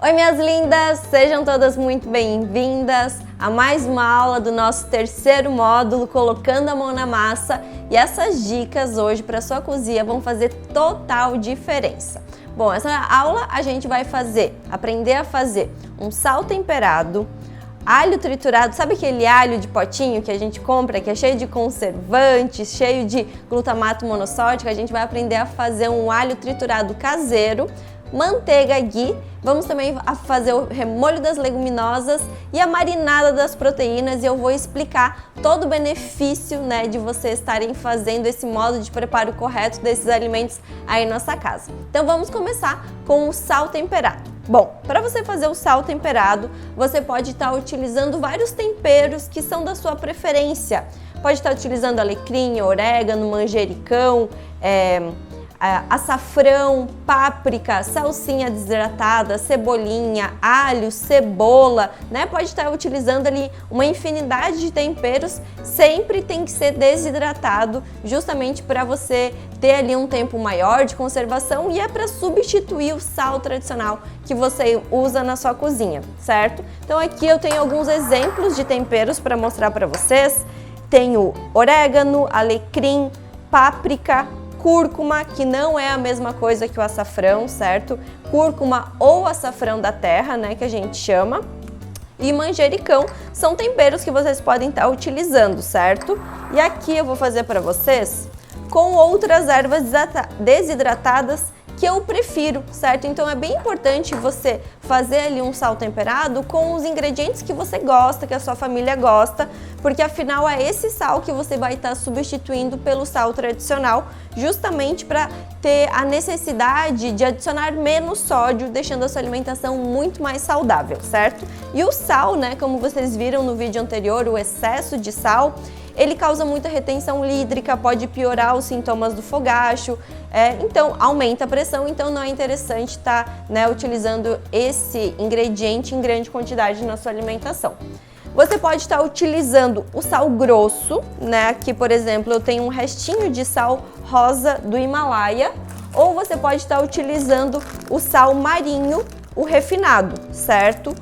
Oi, minhas lindas! Sejam todas muito bem-vindas a mais uma aula do nosso terceiro módulo, Colocando a Mão na Massa. E essas dicas hoje para sua cozinha vão fazer total diferença. Bom, essa aula a gente vai aprender a fazer um sal temperado, alho triturado, sabe aquele alho de potinho que a gente compra, que é cheio de conservantes, cheio de glutamato monossódico? A gente vai aprender a fazer um alho triturado caseiro, manteiga ghee, vamos também fazer o remolho das leguminosas e a marinada das proteínas, e eu vou explicar todo o benefício, de vocês estarem fazendo esse modo de preparo correto desses alimentos aí na nossa casa. Então vamos começar com o sal temperado. Bom, para você fazer o sal temperado, você pode estar utilizando vários temperos que são da sua preferência. Pode estar utilizando alecrim, orégano, manjericão, açafrão, páprica, salsinha desidratada, cebolinha, alho, cebola, Pode estar utilizando ali uma infinidade de temperos, sempre tem que ser desidratado, justamente para você ter ali um tempo maior de conservação, e é para substituir o sal tradicional que você usa na sua cozinha, certo? Então aqui eu tenho alguns exemplos de temperos para mostrar para vocês. Tenho orégano, alecrim, páprica, cúrcuma, que não é a mesma coisa que o açafrão, certo? Cúrcuma ou açafrão da terra, que a gente chama. E manjericão são temperos que vocês podem estar utilizando, certo? E aqui eu vou fazer para vocês com outras ervas desidratadas que eu prefiro, certo? Então é bem importante você fazer ali um sal temperado com os ingredientes que você gosta, que a sua família gosta, porque afinal é esse sal que você vai estar substituindo pelo sal tradicional, justamente para ter a necessidade de adicionar menos sódio, deixando a sua alimentação muito mais saudável, certo? E o sal, como vocês viram no vídeo anterior, o excesso de sal, ele causa muita retenção hídrica, pode piorar os sintomas do fogacho, então aumenta a pressão, então não é interessante estar utilizando esse ingrediente em grande quantidade na sua alimentação. Você pode estar utilizando o sal grosso, aqui por exemplo eu tenho um restinho de sal rosa do Himalaia, ou você pode estar utilizando o sal marinho, o refinado, certo?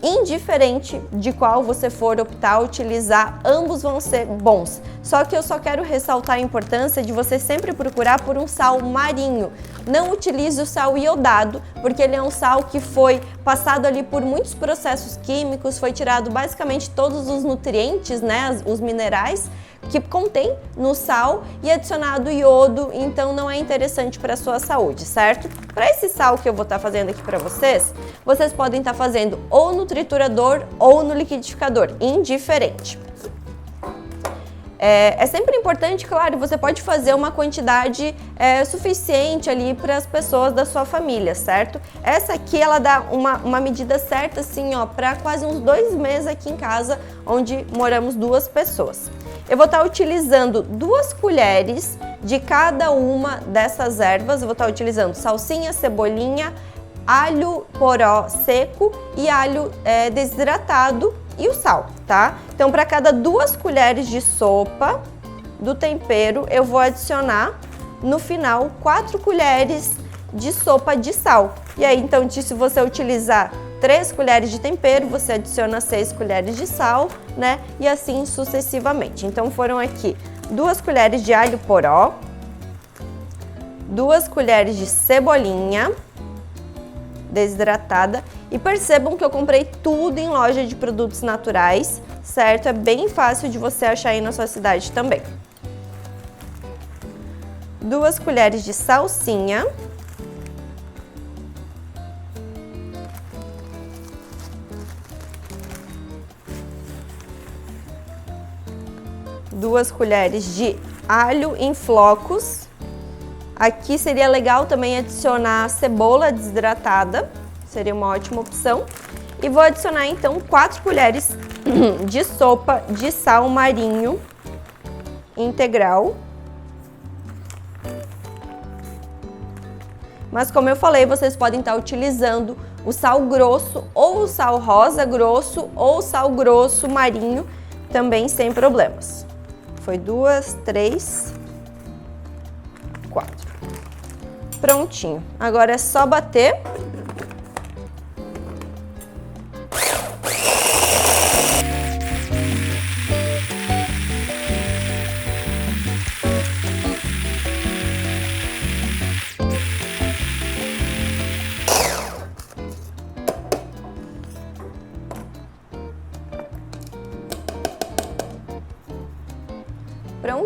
Indiferente de qual você for optar a utilizar, ambos vão ser bons. Só que eu só quero ressaltar a importância de você sempre procurar por um sal marinho. Não utilize o sal iodado, porque ele é um sal que foi passado ali por muitos processos químicos, foi tirado basicamente todos os nutrientes, os minerais que contém no sal, e adicionado iodo, então não é interessante para a sua saúde, certo? Para esse sal que eu vou estar fazendo aqui para vocês, vocês podem estar fazendo ou no triturador ou no liquidificador, indiferente. É sempre importante, claro, você pode fazer uma quantidade suficiente ali para as pessoas da sua família, certo? Essa aqui, ela dá uma medida certa, assim, para quase uns 2 meses aqui em casa, onde moramos 2 pessoas. Eu vou estar utilizando 2 colheres de cada uma dessas ervas. Eu vou estar utilizando salsinha, cebolinha, alho poró seco e alho desidratado e o sal, tá? Então, para cada 2 colheres de sopa do tempero, eu vou adicionar no final 4 colheres de sopa de sal. E aí, então, se você utilizar 3 colheres de tempero, você adiciona 6 colheres de sal, E assim sucessivamente. Então foram aqui 2 colheres de alho poró, 2 colheres de cebolinha desidratada, e percebam que eu comprei tudo em loja de produtos naturais, certo? É bem fácil de você achar aí na sua cidade também. 2 colheres de salsinha, 2 colheres de alho em flocos. Aqui seria legal também adicionar cebola desidratada, seria uma ótima opção. E vou adicionar então 4 colheres de sopa de sal marinho integral. Mas como eu falei, vocês podem estar utilizando o sal grosso, ou o sal rosa grosso, ou o sal grosso marinho, também sem problemas. Foi 2, 3, 4. Prontinho. Agora é só bater.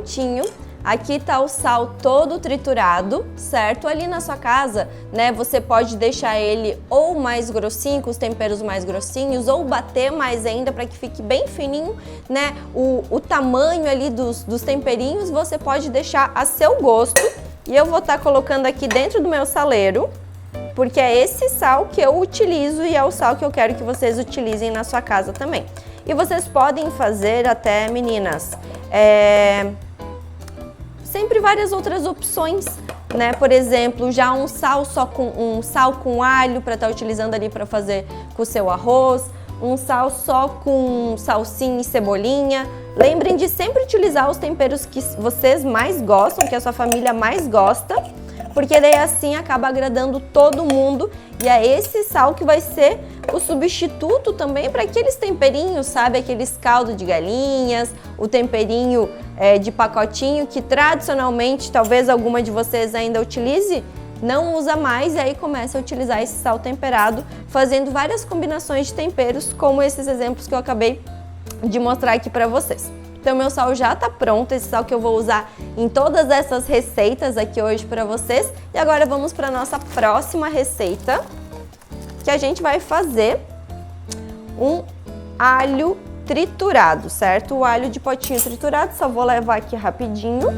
prontinho. Aqui tá o sal todo triturado, certo? Ali na sua casa, né, você pode deixar ele ou mais grossinho, com os temperos mais grossinhos, ou bater mais ainda para que fique bem fininho, né? O tamanho ali dos temperinhos você pode deixar a seu gosto. E eu vou estar colocando aqui dentro do meu saleiro, porque é esse sal que eu utilizo e é o sal que eu quero que vocês utilizem na sua casa também. E vocês podem fazer até, meninas, sempre várias outras opções, né? Por exemplo, já um sal com alho para estar utilizando ali para fazer com o seu arroz, um sal só com salsinha e cebolinha. Lembrem de sempre utilizar os temperos que vocês mais gostam, que a sua família mais gosta, porque daí assim acaba agradando todo mundo e é esse sal que vai ser o substituto também para aqueles temperinhos, sabe? Aqueles caldo de galinhas, o temperinho de pacotinho que tradicionalmente talvez alguma de vocês ainda utilize, não usa mais e aí começa a utilizar esse sal temperado, fazendo várias combinações de temperos, como esses exemplos que eu acabei de mostrar aqui para vocês. Então meu sal já tá pronto, esse sal que eu vou usar em todas essas receitas aqui hoje para vocês. E agora vamos para nossa próxima receita, que a gente vai fazer um alho triturado, certo? O alho de potinho triturado, só vou levar aqui rapidinho.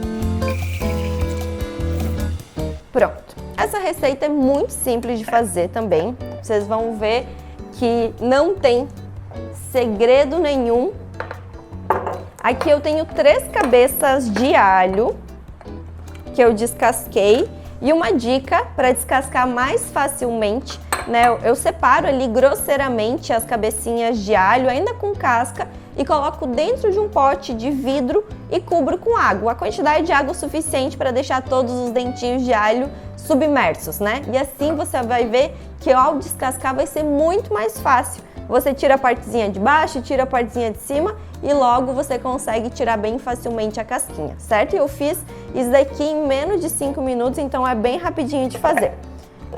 Pronto. Essa receita é muito simples de fazer também. Vocês vão ver que não tem segredo nenhum. Aqui eu tenho 3 cabeças de alho que eu descasquei e uma dica para descascar mais facilmente, né? Eu separo ali grosseiramente as cabecinhas de alho ainda com casca e coloco dentro de um pote de vidro e cubro com água, a quantidade de água suficiente para deixar todos os dentinhos de alho submersos, né? E assim você vai ver que ao descascar vai ser muito mais fácil. Você tira a partezinha de baixo, tira a partezinha de cima e logo você consegue tirar bem facilmente a casquinha, certo? Eu fiz isso daqui em menos de 5 minutos, então é bem rapidinho de fazer.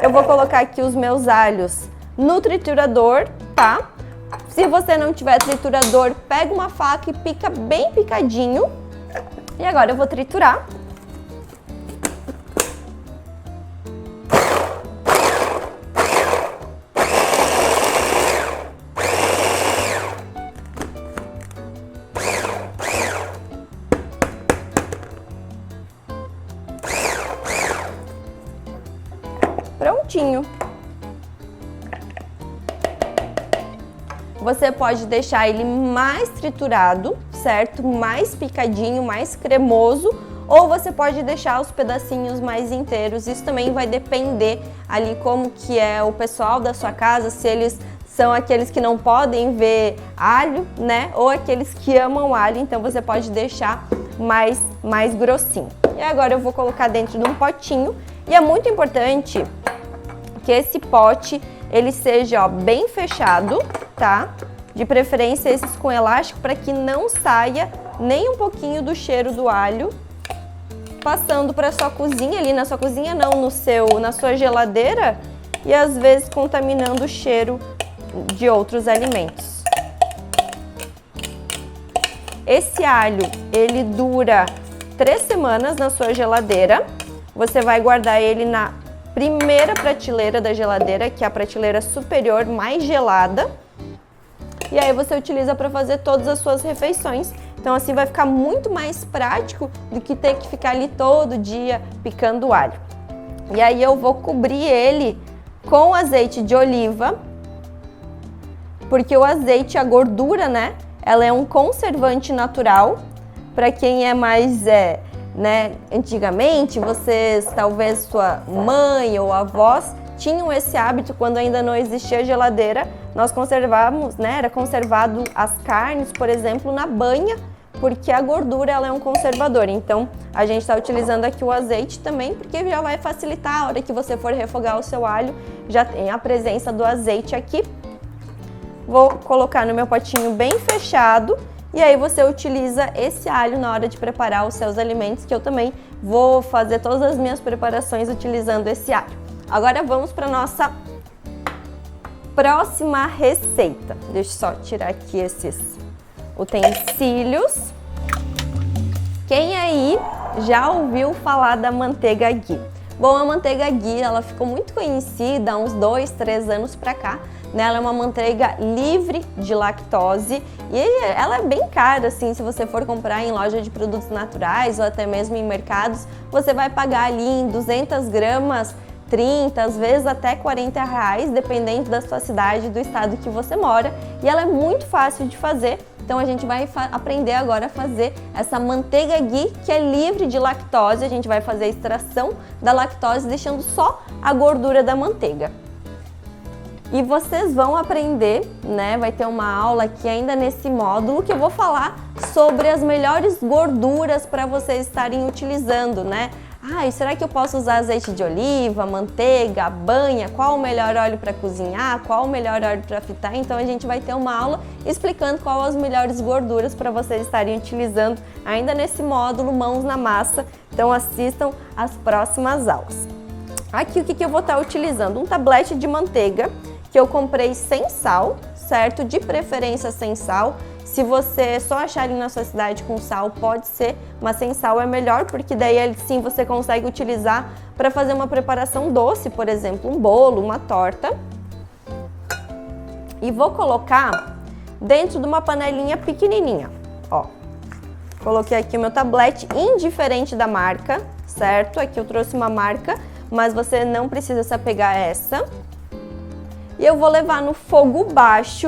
Eu vou colocar aqui os meus alhos no triturador, tá? Se você não tiver triturador, pega uma faca e pica bem picadinho. E agora eu vou triturar. Prontinho. Você pode deixar ele mais triturado, certo? Mais picadinho, mais cremoso, ou você pode deixar os pedacinhos mais inteiros. Isso também vai depender ali como que é o pessoal da sua casa, se eles são aqueles que não podem ver alho, né? Ou aqueles que amam alho, então você pode deixar mais grossinho. E agora eu vou colocar dentro de um potinho e é muito importante que esse pote ele seja, ó, bem fechado, tá? De preferência esses com elástico para que não saia nem um pouquinho do cheiro do alho passando para sua cozinha ali, na sua cozinha não, na sua geladeira e às vezes contaminando o cheiro de outros alimentos. Esse alho, ele dura 3 semanas na sua geladeira. Você vai guardar ele na primeira prateleira da geladeira, que é a prateleira superior mais gelada. E aí você utiliza para fazer todas as suas refeições. Então assim vai ficar muito mais prático do que ter que ficar ali todo dia picando alho. E aí eu vou cobrir ele com azeite de oliva, porque o azeite, a gordura, né? Ela é um conservante natural. Para quem é mais né, antigamente, vocês, talvez sua mãe ou avós, tinham esse hábito quando ainda não existia geladeira, nós conservávamos, né, era conservado as carnes, por exemplo, na banha, porque a gordura ela é um conservador. Então, a gente está utilizando aqui o azeite também, porque já vai facilitar a hora que você for refogar o seu alho, já tem a presença do azeite aqui. Vou colocar no meu potinho bem fechado. E aí você utiliza esse alho na hora de preparar os seus alimentos, que eu também vou fazer todas as minhas preparações utilizando esse alho. Agora vamos para a nossa próxima receita. Deixa eu só tirar aqui esses utensílios. Quem aí já ouviu falar da manteiga ghee? Bom, a manteiga ghee, ela ficou muito conhecida há uns 2, 3 anos pra cá. Ela é uma manteiga livre de lactose e ela é bem cara, assim, se você for comprar em loja de produtos naturais ou até mesmo em mercados, você vai pagar ali em 200 gramas 30, às vezes até 40 reais, dependendo da sua cidade, do estado que você mora. E ela é muito fácil de fazer, então a gente vai aprender agora a fazer essa manteiga ghee, que é livre de lactose. A gente vai fazer a extração da lactose, deixando só a gordura da manteiga. E vocês vão aprender, né? Vai ter uma aula aqui ainda nesse módulo que eu vou falar sobre as melhores gorduras para vocês estarem utilizando, né? E será que eu posso usar azeite de oliva, manteiga, banha? Qual o melhor óleo para cozinhar? Qual o melhor óleo para fritar? Então a gente vai ter uma aula explicando qual as melhores gorduras para vocês estarem utilizando ainda nesse módulo Mãos na Massa. Então assistam as próximas aulas. Aqui o que eu vou estar utilizando? Um tablete de manteiga que eu comprei sem sal, certo? De preferência sem sal. Se você só achar ali na sua cidade com sal, pode ser, mas sem sal é melhor, porque daí sim você consegue utilizar para fazer uma preparação doce, por exemplo, um bolo, uma torta. E vou colocar dentro de uma panelinha pequenininha, ó. Coloquei aqui o meu tablete, indiferente da marca, certo? Aqui eu trouxe uma marca, mas você não precisa se apegar a essa. E eu vou levar no fogo baixo.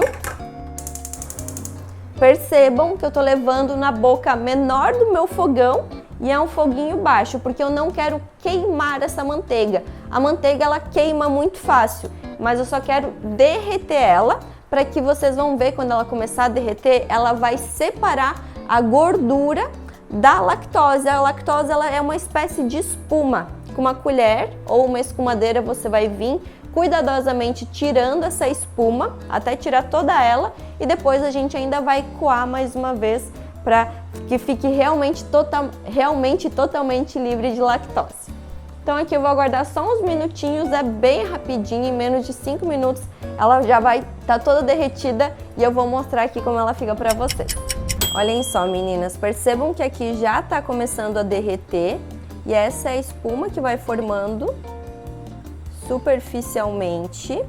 Percebam que eu tô levando na boca menor do meu fogão e é um foguinho baixo, porque eu não quero queimar essa manteiga. A manteiga, ela queima muito fácil, mas eu só quero derreter ela, para que vocês vão ver quando ela começar a derreter, ela vai separar a gordura da lactose. A lactose, ela é uma espécie de espuma. Com uma colher ou uma escumadeira você vai vir cuidadosamente tirando essa espuma, até tirar toda ela, e depois a gente ainda vai coar mais uma vez para que fique realmente totalmente livre de lactose. Então aqui eu vou aguardar só uns minutinhos, é bem rapidinho, em menos de 5 minutos ela já vai estar toda derretida e eu vou mostrar aqui como ela fica para vocês. Olhem só, meninas, percebam que aqui já está começando a derreter e essa é a espuma que vai formando superficialmente.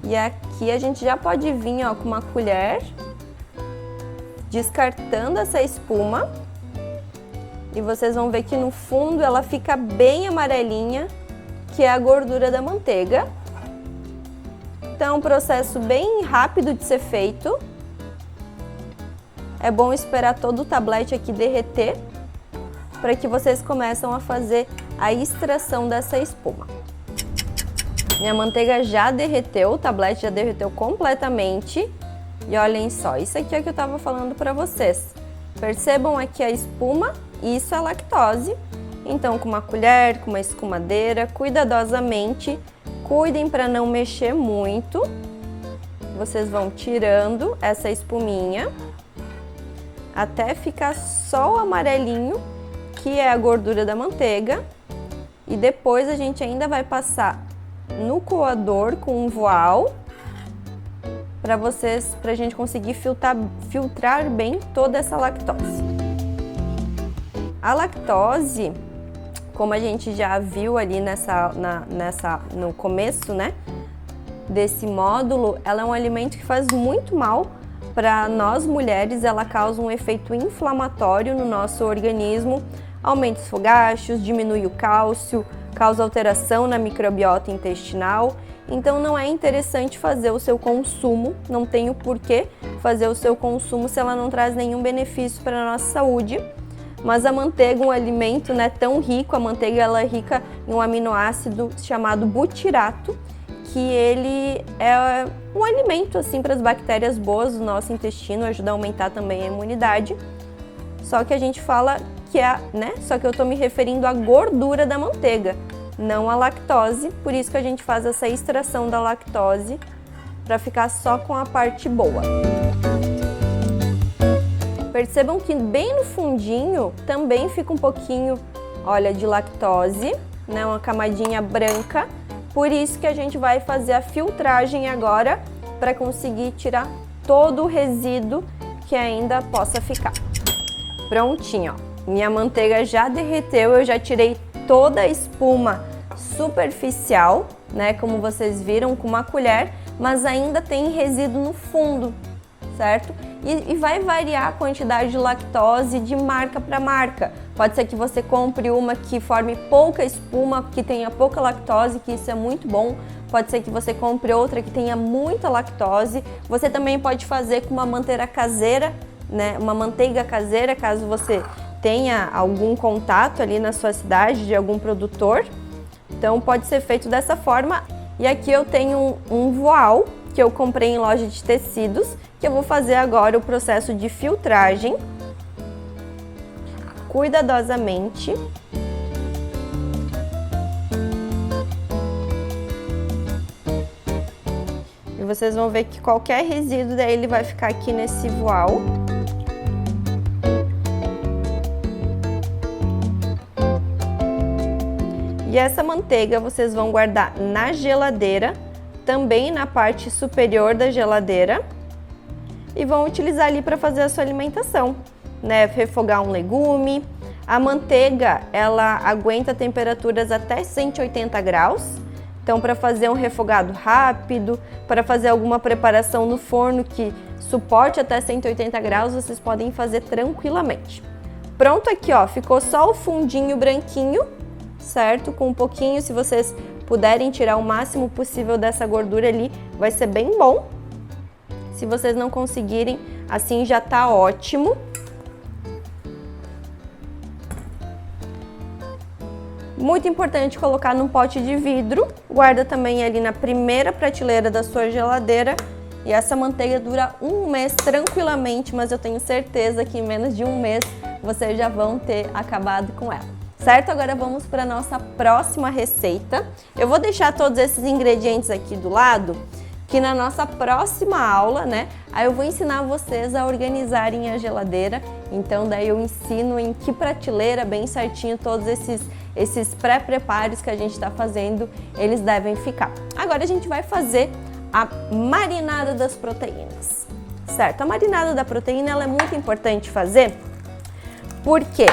E aqui a gente já pode vir, ó, com uma colher, descartando essa espuma. E vocês vão ver que no fundo ela fica bem amarelinha, que é a gordura da manteiga. Então é um processo bem rápido de ser feito. É bom esperar todo o tablete aqui derreter, para que vocês comecem a fazer a extração dessa espuma. Minha manteiga já derreteu, o tablete já derreteu completamente. E olhem só, isso aqui é o que eu estava falando para vocês. Percebam aqui a espuma, isso é lactose. Então, com uma colher, com uma escumadeira, cuidadosamente, cuidem para não mexer muito. Vocês vão tirando essa espuminha até ficar só o amarelinho, que é a gordura da manteiga. E depois a gente ainda vai passar no coador com um voal para a gente conseguir filtrar bem toda essa lactose. A lactose, como a gente já viu ali no começo, né, desse módulo, ela é um alimento que faz muito mal para nós mulheres. Ela causa um efeito inflamatório no nosso organismo, aumenta os fogachos, diminui o cálcio, causa alteração na microbiota intestinal. Então não é interessante fazer o seu consumo, não tem o porquê fazer o seu consumo se ela não traz nenhum benefício para a nossa saúde. Mas a manteiga, um alimento, né, tão rico, a manteiga ela é rica em um aminoácido chamado butirato, que ele é um alimento assim para as bactérias boas do nosso intestino, ajuda a aumentar também a imunidade. Só que a gente fala que só que eu estou me referindo à gordura da manteiga, não à lactose, por isso que a gente faz essa extração da lactose para ficar só com a parte boa. Percebam que bem no fundinho também fica um pouquinho, olha, de lactose, né, uma camadinha branca, por isso que a gente vai fazer a filtragem agora para conseguir tirar todo o resíduo que ainda possa ficar. Prontinho, ó. Minha manteiga já derreteu, eu já tirei toda a espuma superficial, né, como vocês viram, com uma colher, mas ainda tem resíduo no fundo, certo? E vai variar a quantidade de lactose de marca para marca. Pode ser que você compre uma que forme pouca espuma, que tenha pouca lactose, que isso é muito bom. Pode ser que você compre outra que tenha muita lactose. Você também pode fazer com uma manteiga caseira, né? Uma manteiga caseira, caso você tenha algum contato ali na sua cidade de algum produtor. Então pode ser feito dessa forma. E aqui eu tenho um voal que eu comprei em loja de tecidos, que eu vou fazer agora o processo de filtragem cuidadosamente. E vocês vão ver que qualquer resíduo dele vai ficar aqui nesse voal. E essa manteiga vocês vão guardar na geladeira, também na parte superior da geladeira, e vão utilizar ali para fazer a sua alimentação, né? Refogar um legume. A manteiga, ela aguenta temperaturas até 180 graus. Então, para fazer um refogado rápido, para fazer alguma preparação no forno que suporte até 180 graus, vocês podem fazer tranquilamente. Pronto aqui, ó, ficou só o fundinho branquinho, certo? Com um pouquinho, se vocês puderem tirar o máximo possível dessa gordura ali, vai ser bem bom. Se vocês não conseguirem, assim já tá ótimo. Muito importante colocar num pote de vidro. Guarda também ali na primeira prateleira da sua geladeira. E essa manteiga dura um mês tranquilamente, mas eu tenho certeza que em menos de um mês vocês já vão ter acabado com ela. Certo? Agora vamos para a nossa próxima receita. Eu vou deixar todos esses ingredientes aqui do lado, que na nossa próxima aula, né, aí eu vou ensinar vocês a organizarem a geladeira. Então daí eu ensino em que prateleira bem certinho todos esses pré-preparos que a gente está fazendo, eles devem ficar. Agora a gente vai fazer a marinada das proteínas, certo? A marinada da proteína, ela é muito importante fazer, porque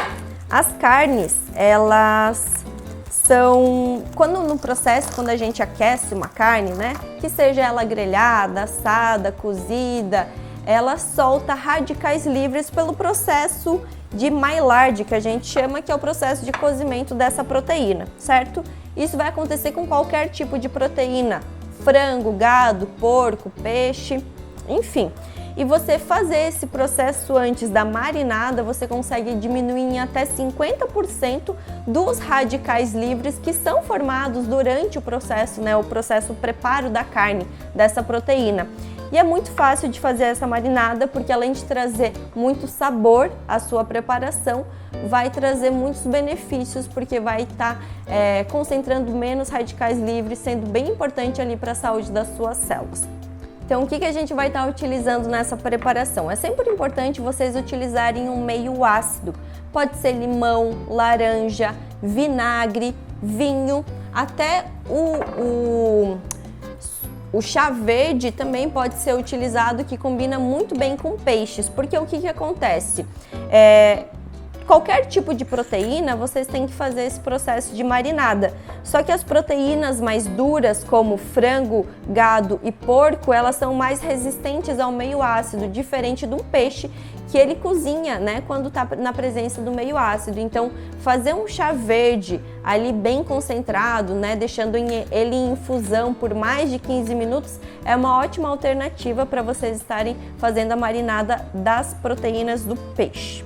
as carnes, elas são, quando a gente aquece uma carne, né, que seja ela grelhada, assada, cozida, ela solta radicais livres pelo processo de Maillard, que a gente chama, que é o processo de cozimento dessa proteína, certo? Isso vai acontecer com qualquer tipo de proteína, frango, gado, porco, peixe, enfim. E você fazer esse processo antes da marinada, você consegue diminuir em até 50% dos radicais livres que são formados durante o processo, né? O processo preparo da carne, dessa proteína. E é muito fácil de fazer essa marinada, porque além de trazer muito sabor à sua preparação, vai trazer muitos benefícios, porque vai estar concentrando menos radicais livres, sendo bem importante ali para a saúde das suas células. Então, o que a gente vai estar utilizando nessa preparação? É sempre importante vocês utilizarem um meio ácido. Pode ser limão, laranja, vinagre, vinho, até o chá verde também pode ser utilizado, que combina muito bem com peixes, porque o que acontece? Qualquer tipo de proteína, vocês têm que fazer esse processo de marinada. Só que as proteínas mais duras, como frango, gado e porco, elas são mais resistentes ao meio ácido, diferente de um peixe que ele cozinha, né, quando está na presença do meio ácido. Então, fazer um chá verde ali bem concentrado, né, deixando ele em infusão por mais de 15 minutos, é uma ótima alternativa para vocês estarem fazendo a marinada das proteínas do peixe.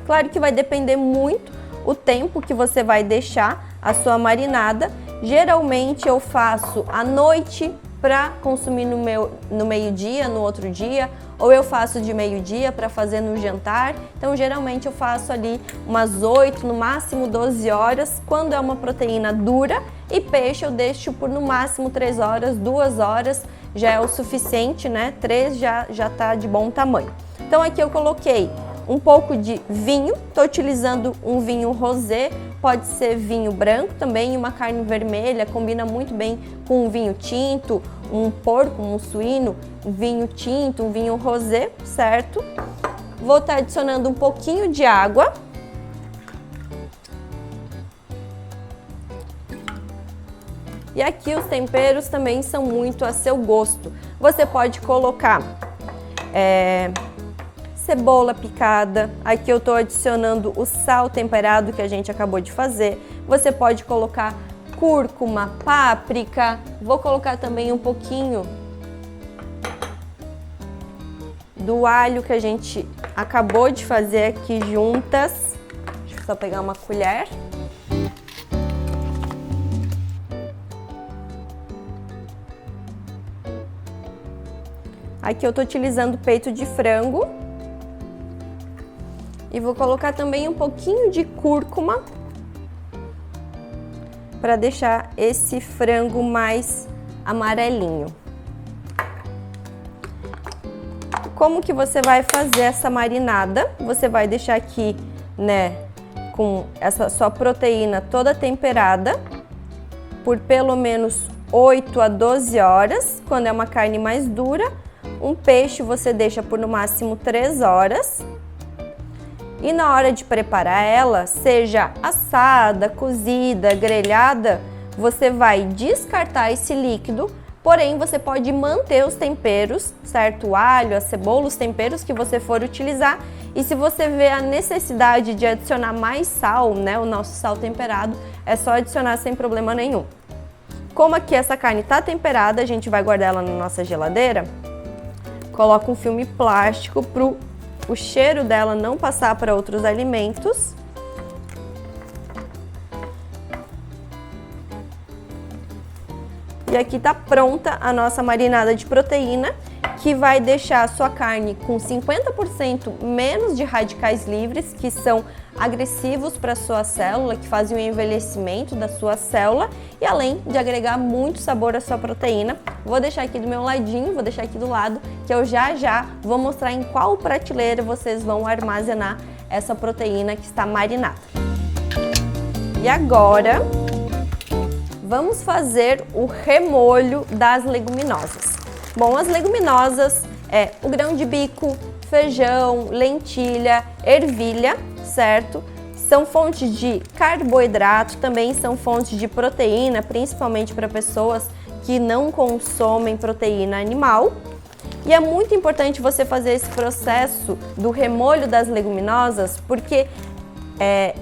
Claro que vai depender muito o tempo que você vai deixar a sua marinada. Geralmente eu faço à noite para consumir no meio-dia, no outro dia, ou eu faço de meio-dia para fazer no jantar. Então geralmente eu faço ali umas 8, no máximo 12 horas, quando é uma proteína dura, e peixe eu deixo por no máximo 3 horas, 2 horas já é o suficiente, né? 3 já tá de bom tamanho. Então aqui eu coloquei um pouco de vinho, estou utilizando um vinho rosé, pode ser vinho branco também, uma carne vermelha, combina muito bem com um vinho tinto, um porco, um suíno, um vinho tinto, um vinho rosé, certo? Vou estar adicionando um pouquinho de água, E aqui os temperos também são muito a seu gosto. Você pode colocar cebola picada, aqui eu estou adicionando o sal temperado que a gente acabou de fazer. Você pode colocar cúrcuma, páprica, vou colocar também um pouquinho do alho que a gente acabou de fazer aqui juntas. Deixa eu só pegar uma colher. Aqui eu estou utilizando peito de frango. E vou colocar também um pouquinho de cúrcuma para deixar esse frango mais amarelinho. Como que você vai fazer essa marinada? Você vai deixar aqui, né, com essa sua proteína toda temperada por pelo menos 8 a 12 horas, quando é uma carne mais dura. Um peixe você deixa por no máximo 3 horas. E na hora de preparar ela, seja assada, cozida, grelhada, você vai descartar esse líquido, porém você pode manter os temperos, certo? O alho, a cebola, os temperos que você for utilizar. E se você vê a necessidade de adicionar mais sal, né, o nosso sal temperado, é só adicionar sem problema nenhum. Como aqui essa carne está temperada, a gente vai guardar ela na nossa geladeira. Coloca um filme plástico para o cheiro dela não passar para outros alimentos. E aqui está pronta a nossa marinada de proteína, que vai deixar a sua carne com 50% menos de radicais livres, que são agressivos para a sua célula, que fazem o envelhecimento da sua célula, e além de agregar muito sabor à sua proteína. Vou deixar aqui do meu ladinho, vou deixar aqui do lado, que eu já vou mostrar em qual prateleira vocês vão armazenar essa proteína que está marinada. E agora, vamos fazer o remolho das leguminosas. Bom, as leguminosas é o grão de bico, feijão, lentilha, ervilha, certo? São fontes de carboidrato, também são fontes de proteína, principalmente para pessoas que não consomem proteína animal. E é muito importante você fazer esse processo do remolho das leguminosas, porque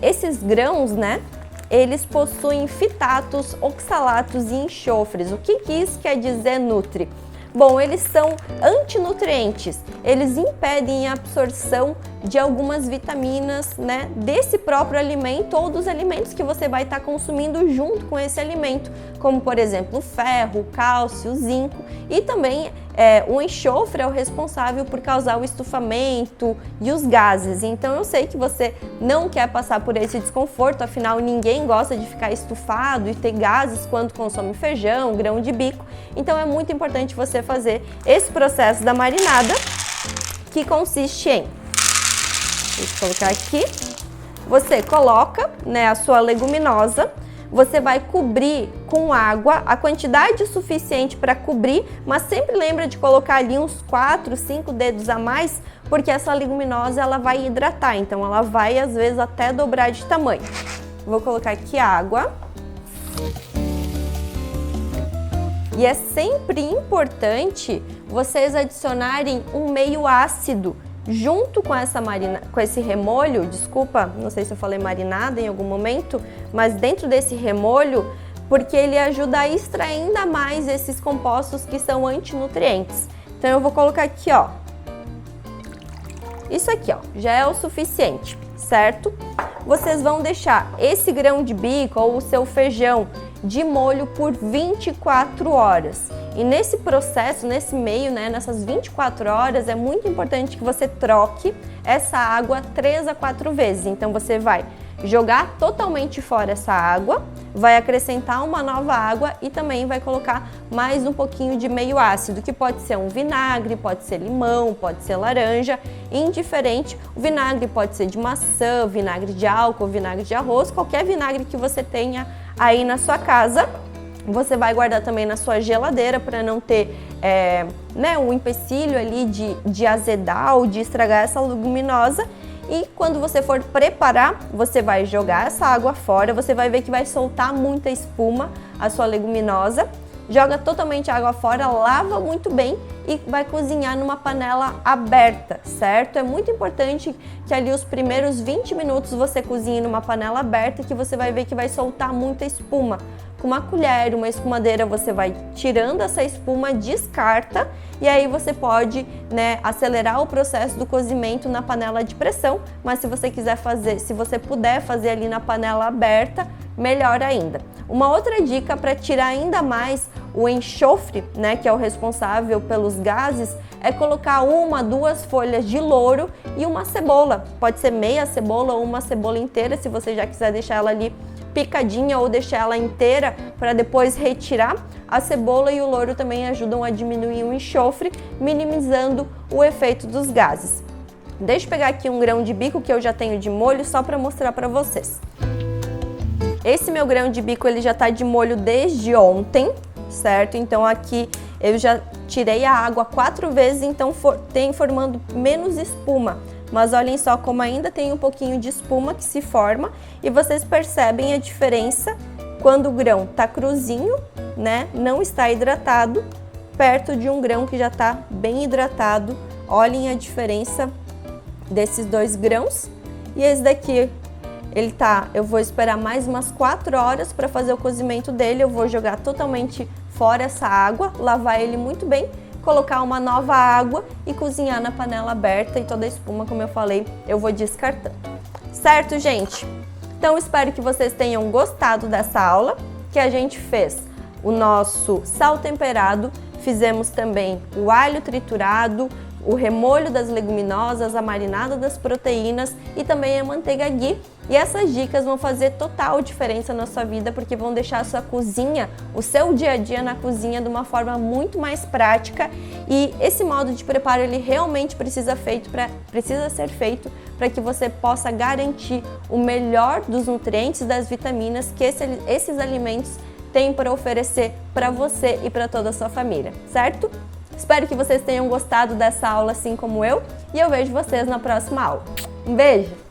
esses grãos, né, eles possuem fitatos, oxalatos e enxofres. O que isso quer dizer, Nutri? Bom, eles são antinutrientes, eles impedem a absorção de algumas vitaminas, né, desse próprio alimento ou dos alimentos que você vai estar consumindo junto com esse alimento, como por exemplo o ferro, o cálcio, o zinco, e também o enxofre é o responsável por causar o estufamento e os gases. Então eu sei que você não quer passar por esse desconforto, afinal ninguém gosta de ficar estufado e ter gases quando consome feijão, grão de bico. Então é muito importante você fazer esse processo da marinada, que consiste em, deixa eu colocar aqui, você coloca, né, a sua leguminosa, você vai cobrir com água, a quantidade suficiente para cobrir, mas sempre lembra de colocar ali uns 4, 5 dedos a mais, porque essa leguminosa ela vai hidratar, então ela vai às vezes até dobrar de tamanho. Vou colocar aqui água. E é sempre importante vocês adicionarem um meio ácido junto com esse remolho, desculpa, não sei se eu falei marinada em algum momento, mas dentro desse remolho, porque ele ajuda a extrair ainda mais esses compostos que são antinutrientes. Então eu vou colocar aqui, ó, isso aqui, ó, já é o suficiente, certo? Vocês vão deixar esse grão de bico ou o seu feijão de molho por 24 horas. E nesse processo, nesse meio, né, nessas 24 horas, é muito importante que você troque essa água 3 a 4 vezes. Então você vai jogar totalmente fora essa água, vai acrescentar uma nova água e também vai colocar mais um pouquinho de meio ácido, que pode ser um vinagre, pode ser limão, pode ser laranja, indiferente. O vinagre pode ser de maçã, vinagre de álcool, vinagre de arroz, qualquer vinagre que você tenha aí na sua casa. Você vai guardar também na sua geladeira para não ter né, um empecilho ali de azedar ou de estragar essa leguminosa. E quando você for preparar, você vai jogar essa água fora, você vai ver que vai soltar muita espuma, a sua leguminosa, joga totalmente a água fora, lava muito bem e vai cozinhar numa panela aberta, certo? É muito importante que ali os primeiros 20 minutos você cozinhe numa panela aberta, que você vai ver que vai soltar muita espuma. Com uma colher, uma escumadeira, você vai tirando essa espuma, descarta e aí você pode, acelerar o processo do cozimento na panela de pressão, mas se você quiser fazer, se você puder fazer ali na panela aberta, melhor ainda. Uma outra dica para tirar ainda mais o enxofre, que é o responsável pelos gases, é colocar 1, 2 folhas de louro e uma cebola. Pode ser meia cebola ou uma cebola inteira, se você já quiser deixar ela ali picadinha ou deixar ela inteira para depois retirar. A cebola e o louro também ajudam a diminuir o enxofre, minimizando o efeito dos gases. Deixa eu pegar aqui um grão de bico que eu já tenho de molho só para mostrar para vocês. Esse meu grão de bico ele já está de molho desde ontem, certo? Então aqui eu já tirei a água 4 vezes, então tem formando menos espuma. Mas olhem só como ainda tem um pouquinho de espuma que se forma e vocês percebem a diferença quando o grão está cruzinho, não está hidratado, perto de um grão que já está bem hidratado. Olhem a diferença desses 2 grãos. E esse daqui, eu vou esperar mais umas 4 horas para fazer o cozimento dele. Eu vou jogar totalmente fora essa água, lavar ele muito bem, colocar uma nova água e cozinhar na panela aberta e toda a espuma, como eu falei, eu vou descartando. Certo, gente? Então, espero que vocês tenham gostado dessa aula, que a gente fez o nosso sal temperado, fizemos também o alho triturado, o remolho das leguminosas, a marinada das proteínas e também a manteiga ghee. E essas dicas vão fazer total diferença na sua vida, porque vão deixar a sua cozinha, o seu dia a dia na cozinha de uma forma muito mais prática. E esse modo de preparo ele realmente precisa ser feito para que você possa garantir o melhor dos nutrientes e das vitaminas que esses alimentos têm para oferecer para você e para toda a sua família, certo? Espero que vocês tenham gostado dessa aula assim como eu e eu vejo vocês na próxima aula. Um beijo!